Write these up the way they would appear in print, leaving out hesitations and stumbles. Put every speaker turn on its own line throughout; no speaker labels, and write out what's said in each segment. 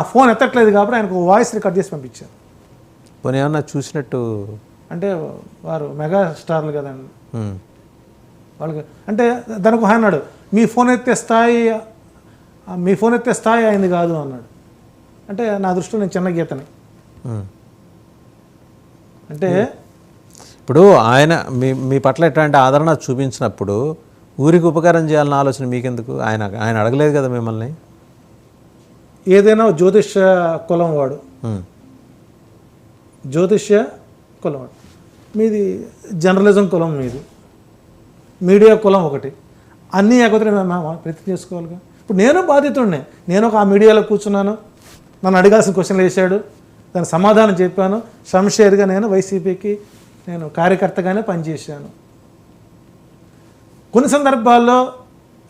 ఆ ఫోన్ ఎత్తట్లేదు కాబట్టి ఆయనకు వాయిస్ రికార్డ్ చేసి పంపించారు.
పోనీ ఏమన్నా చూసినట్టు
అంటే వారు మెగా స్టార్లు కదండి వాళ్ళకి. అంటే దానికి ఆయన అన్నాడు మీ ఫోన్ ఎత్తే స్థాయి అయింది కాదు అన్నాడు. అంటే నా దృష్టిలో నేను చిన్న గీతని. అంటే
ఇప్పుడు ఆయన మీ పట్ల ఎట్లాంటి ఆదరణ చూపించినప్పుడు ఊరికి ఉపకారం చేయాలన్న ఆలోచన మీకెందుకు? ఆయన అడగలేదు కదా మిమ్మల్ని.
ఏదైనా జ్యోతిష్య కులం వాడు, జ్యోతిష్య కులం వాడు, మీది జర్నలిజం కులం, మీది మీడియా కులం ఒకటి, అన్నీ ఏకత్రే ప్రయత్నం చేసుకోవాలిగా. ఇప్పుడు నేను బాధితుడిని, నేను ఒక ఆ మీడియాలో కూర్చున్నాను, నన్ను అడగాల్సిన క్వశ్చన్లు వేశాడు, దాని సమాధానం చెప్పాను. షంషేర్గా నేను వైసీపీకి నేను కార్యకర్తగానే పనిచేశాను. కొన్ని సందర్భాల్లో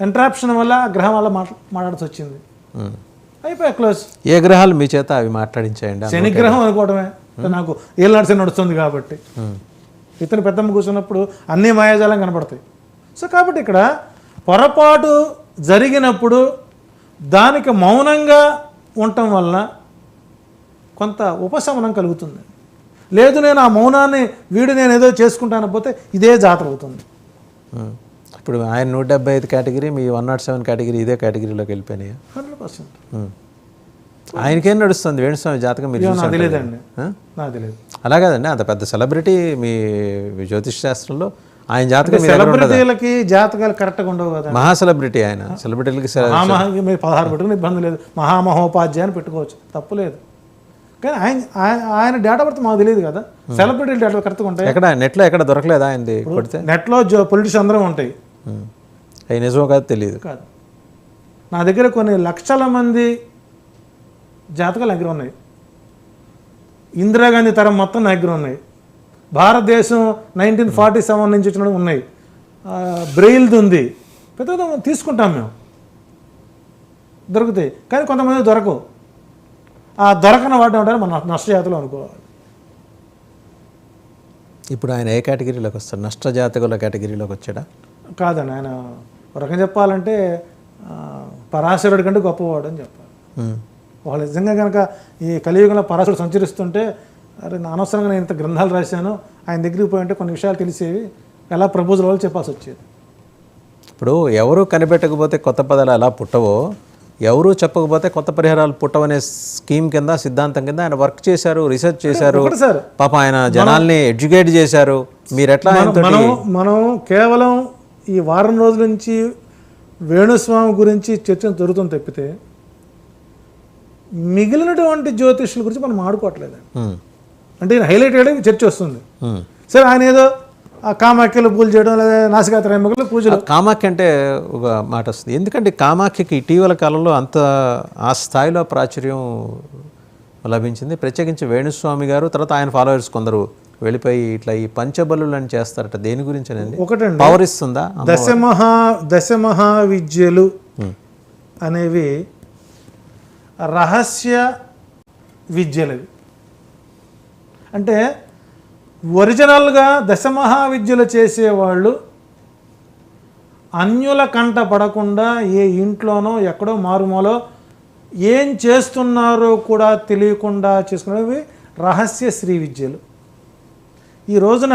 ఇంటరాప్షన్ వల్ల ఆ గ్రహం వల్ల మాట్లాడాల్సి వచ్చింది, అయిపోయా క్లోజ్.
ఏ గ్రహాలు మీ చేత అవి మాట్లాడించాయండి?
శనిగ్రహం అనుకోవడమే, నాకు ఏళ్ళనాడు నడుస్తుంది కాబట్టి. ఇతను పెద్దమ్మ కూర్చున్నప్పుడు అన్నీ మాయాజాలం కనపడతాయి. సో కాబట్టి ఇక్కడ పొరపాటు జరిగినప్పుడు దానికి మౌనంగా ఉండటం వలన కొంత ఉపశమనం కలుగుతుంది. లేదు నేను ఆ మౌనాన్ని నేను ఏదో చేసుకుంటాను పోతే ఇదే జాతర అవుతుంది.
ఇప్పుడు ఆయన 175 కేటగిరీ, మీ 107 కేటగిరీ ఇదే కేటగిరీలోకి వెళ్ళిపోయినాయి.
100%.
ఆయనకేం నడుస్తుంది వేణుస్వామి జాతకం? మీరు
నాకు తెలియదండి, నాకు తెలియదు.
అలా కాదండి, అంత పెద్ద సెలబ్రిటీ మీ జ్యోతిష్ శాస్త్రంలో ఆయన జాతకం.
సెలబ్రిటీలకి జాతకాలు కరెక్ట్గా ఉండవు కదా.
మహా సెలబ్రిటీ ఆయన, సెలబ్రిటీలకి
16 పెట్టుకుని ఇబ్బంది లేదు, మహామహోపాధ్యాయ పెట్టుకోవచ్చు, తప్పు లేదు. కానీ ఆయన డేటా బర్త్ మాకు తెలియదు కదా. సెలబ్రిటీల డేటా కరెక్ట్గా ఉంటాయి.
ఎక్కడ నెట్లో ఎక్కడ దొరకలేదా ఆయనది? కొడితే
నెట్లో పొలిటిషియన్స్ అందరూ ఉంటాయి,
అవి నిజమో కాదు తెలియదు.
కాదు, నా దగ్గర కొన్ని లక్షల మంది జాతకాలు నా దగ్గర ఉన్నాయి. ఇందిరాగాంధీ తరం మొత్తం నా దగ్గర ఉన్నాయి. భారతదేశం 1947 నుంచి వచ్చిన ఉన్నాయి. బ్రెయిల్ది ఉంది, పెద్ద తీసుకుంటాం మేము, దొరుకుతాయి. కానీ కొంతమంది దొరకవు. ఆ దొరకని వాటిని ఉంటారు మన నష్టజాతకులు అనుకోవాలి.
ఇప్పుడు ఆయన ఏ కేటగిరీలోకి వస్తాడు? నష్టజాతకుల కేటగిరీలోకి వచ్చాడా?
కాదండి, ఆయన ఒక రకంగా చెప్పాలంటే పరాశరుడి కంటే గొప్పవాడు అని చెప్పాలి. వాళ్ళు నిజంగా కనుక ఈ కలియుగంలో పరాశరుడు సంచరిస్తుంటే అరే అనవసరంగా నేను ఇంత గ్రంథాలు రాశాను, ఆయన దగ్గరికి పోయింటే కొన్ని విషయాలు తెలిసేవి, ఎలా ప్రపోజల్ వాళ్ళు చెప్పాల్సి వచ్చేది.
ఇప్పుడు ఎవరు కనిపెట్టకపోతే కొత్త పదాలు ఎలా పుట్టవో, ఎవరు చెప్పకపోతే కొత్త పరిహారాలు పుట్టవనే స్కీమ్ కింద, సిద్ధాంతం కింద ఆయన వర్క్ చేశారు, రీసెర్చ్ చేశారు. పాప ఆయన జనాల్ని ఎడ్యుకేట్ చేశారు. మీరు ఎట్లా?
మనం కేవలం ఈ వారం రోజుల నుంచి వేణుస్వామి గురించి చర్చ జరుగుతుంది తప్పితే మిగిలినటువంటి జ్యోతిష్యుల గురించి మనం ఆడుకోవట్లేదు. అంటే హైలైట్ చేయడం చర్చ వస్తుంది. సరే ఆయన ఏదో కామాఖ్యలు పూజ చేయడం, లేదా నాసికాత్రయంలో పూజలు.
కామాఖ్య అంటే ఒక మాట వస్తుంది, ఎందుకంటే కామాఖ్యకి ఇటీవల కాలంలో అంత ఆ స్థాయిలో ప్రాచుర్యం లభించింది. ప్రత్యేకించి వేణుస్వామి గారు, తర్వాత ఆయన ఫాలోవర్స్ కొందరు వెళ్ళిపోయి ఇట్లా ఈ పంచబలులు అని చేస్తారట. దేని గురించేనండి?
ఒకటండి,
పవర్ ఇస్తుందా?
దశమహావిద్యలు అనేవి రహస్య విద్యలవి. అంటే ఒరిజినల్గా దశమహావిద్యలు చేసేవాళ్ళు అన్యుల కంట పడకుండా ఏ ఇంట్లోనో ఎక్కడో మారుమూలో ఏం చేస్తున్నారో కూడా తెలియకుండా చేసుకునేవి రహస్య శ్రీ విద్యలు. ఈ రోజున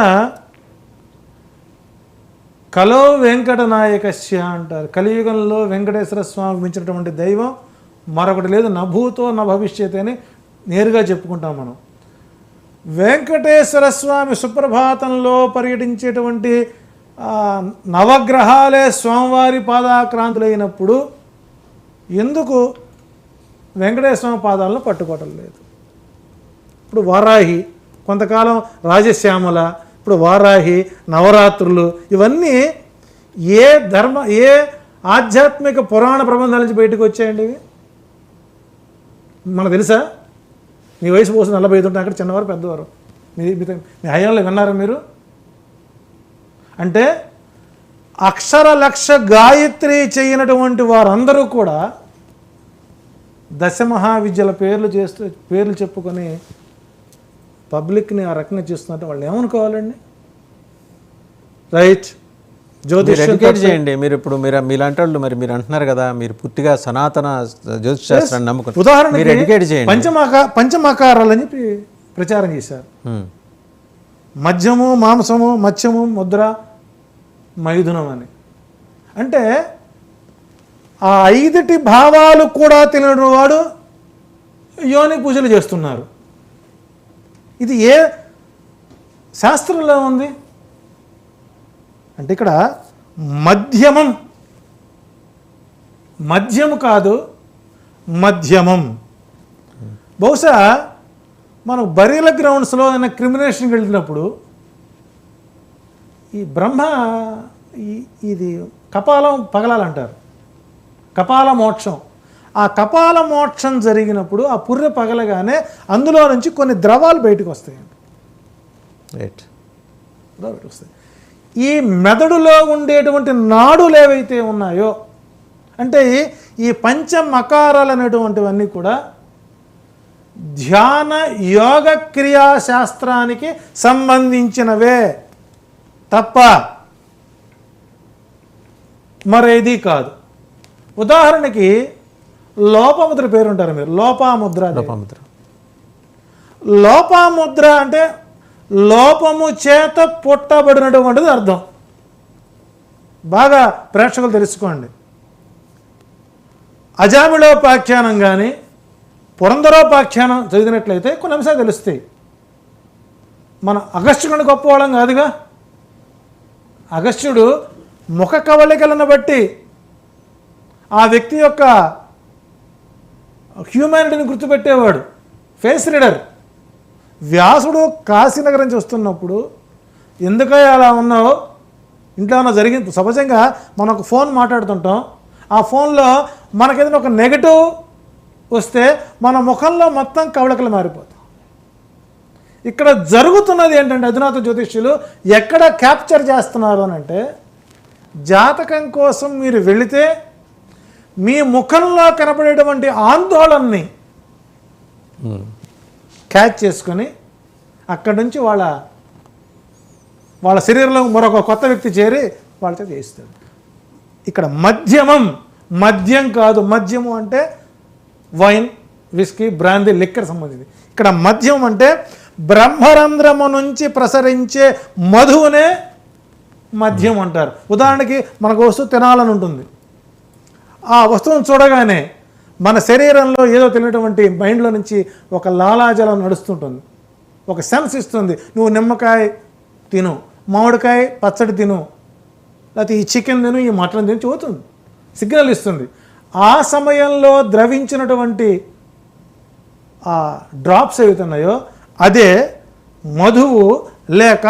కలో వెంకటనాయకస్య అంటారు. కలియుగంలో వెంకటేశ్వర స్వామికి మించినటువంటి దైవం మరొకటి లేదు. నభూతో నా భవిష్యత్ అని నేరుగా చెప్పుకుంటాం మనం. వెంకటేశ్వర స్వామి సుప్రభాతంలో పర్యటించేటువంటి నవగ్రహాలే స్వామివారి పాదాక్రాంతులైనప్పుడు ఎందుకు వెంకటేశ్వర స్వామి పాదాలను పట్టుకోవటం లేదు? ఇప్పుడు వారాహి, కొంతకాలం రాజశ్యామల, ఇప్పుడు వారాహి, నవరాత్రులు, ఇవన్నీ ఏ ఆధ్యాత్మిక పురాణ ప్రబంధాల నుంచి బయటకు వచ్చాయండి ఇవి? మనకు తెలుసా? మీ వయసు పోసి 45 ఉంటే అక్కడ చిన్నవారు పెద్దవారు, మీ హయాంలో విన్నారా మీరు? అంటే అక్షర లక్ష గాయత్రి చేయనటువంటి వారందరూ కూడా దశమహావిద్యల పేర్లు చెప్పుకొని పబ్లిక్ని ఆ రకంగా చేస్తున్నట్టు వాళ్ళు ఏమనుకోవాలండి? రైట్.
ఎడ్యుకేట్ చేయండి. మీరు ఇప్పుడు మీలాంటి వాళ్ళు మరి మీరు అంటున్నారు కదా, మీరు పూర్తిగా సనాతన జ్యోతిష్ శాస్త్రాన్ని నమ్ముకున్నారు.
ఉదాహరణకి
మీరు ఎడ్యుకేట్ చేయండి.
పంచమాకారాలని చెప్పి ప్రచారం చేశారు. మద్యము, మాంసము, మత్స్యము, ముద్ర, మైథునం అని. అంటే ఆ 5 భావాలు కూడా తెలియని వాడు యోని పూజలు చేస్తున్నారు. ఇది ఏ శాస్త్రంలో ఉంది అంటే ఇక్కడ మధ్యము కాదు, మధ్యమం. బహుశా మనం బరీల గ్రౌండ్స్లో ఏదైనా క్రిమినేషన్కి వెళ్తున్నప్పుడు ఈ బ్రహ్మ ఇది కపాలం పగలాలంటారు, కపాల మోక్షం. ఆ కపాల మోక్షం జరిగినప్పుడు ఆ పుర్రె పగలగానే అందులో నుంచి కొన్ని ద్రవాలు బయటకు వస్తాయి. వస్తాయి. ఈ మెదడులో ఉండేటువంటి నాడులు ఏవైతే ఉన్నాయో అంటే ఈ పంచమకారాలు అనేటువంటివన్నీ కూడా ధ్యాన యోగ క్రియా శాస్త్రానికి సంబంధించినవే తప్ప మరేది కాదు. ఉదాహరణకి లోపముద్ర పేరుంటారు మీరు, లోపాముద్ర అంటే లోపము చేత పుట్టబడినటువంటిది అర్థం. బాగా ప్రేక్షకులు తెలుసుకోండి. అజామిళోపాఖ్యానం కానీ పురంధరోపాఖ్యానం చదివినట్లయితే కొన్ని అంశాలు తెలుస్తాయి. మన అగస్త్యుని గొప్పవాళ్ళం కాదుగా. అగస్త్యుడు ముఖ కవళికలను బట్టి ఆ వ్యక్తి యొక్క హ్యూమానిటీని గుర్తుపెట్టేవాడు, ఫేస్ రీడర్. వ్యాసుడు కాశీనగరం చూస్తున్నప్పుడు ఎందుకయ్యా అలా ఉన్నావు, ఇంట్లో ఏమైనా జరిగింది. సహజంగా మనం ఒక ఫోన్ మాట్లాడుతుంటాం, ఆ ఫోన్లో మనకేదైనా ఒక నెగటివ్ వస్తే మన ముఖంలో మొత్తం కవళికలు మారిపోతాం. ఇక్కడ జరుగుతున్నది ఏంటంటే అధునాత జ్యోతిష్యులు ఎక్కడ క్యాప్చర్ చేస్తున్నారు అని అంటే, జాతకం కోసం మీరు వెళితే మీ ముఖంలో కనపడేటువంటి ఆందోళనని క్యాచ్ చేసుకొని అక్కడి నుంచి వాళ్ళ శరీరంలో మరొక కొత్త వ్యక్తి చేరి వాళ్ళతో చేయిస్తాడు. ఇక్కడ మద్యం కాదు. మద్యము అంటే వైన్, విస్కీ, బ్రాందీ, లిక్కర్ సంబంధించింది. ఇక్కడ మద్యం అంటే బ్రహ్మరంధ్రము నుంచి ప్రసరించే మధువునే మద్యం అంటారు. ఉదాహరణకి మనకు వస్తువు తినాలని ఉంటుంది, ఆ వస్తువును చూడగానే మన శరీరంలో ఏదో తెలియనటువంటి మైండ్లో నుంచి ఒక లాలాజలం నడుస్తుంటుంది, ఒక సెన్స్ ఇస్తుంది. నువ్వు నిమ్మకాయ తిను, మామిడికాయ పచ్చడి తిను, లేకపోతే ఈ చికెన్ తిను, ఈ మటన్ తిని చూస్తుంది, సిగ్నల్ ఇస్తుంది. ఆ సమయంలో ద్రవించినటువంటి ఆ డ్రాప్స్ ఏవైతున్నాయో అదే మధువు లేక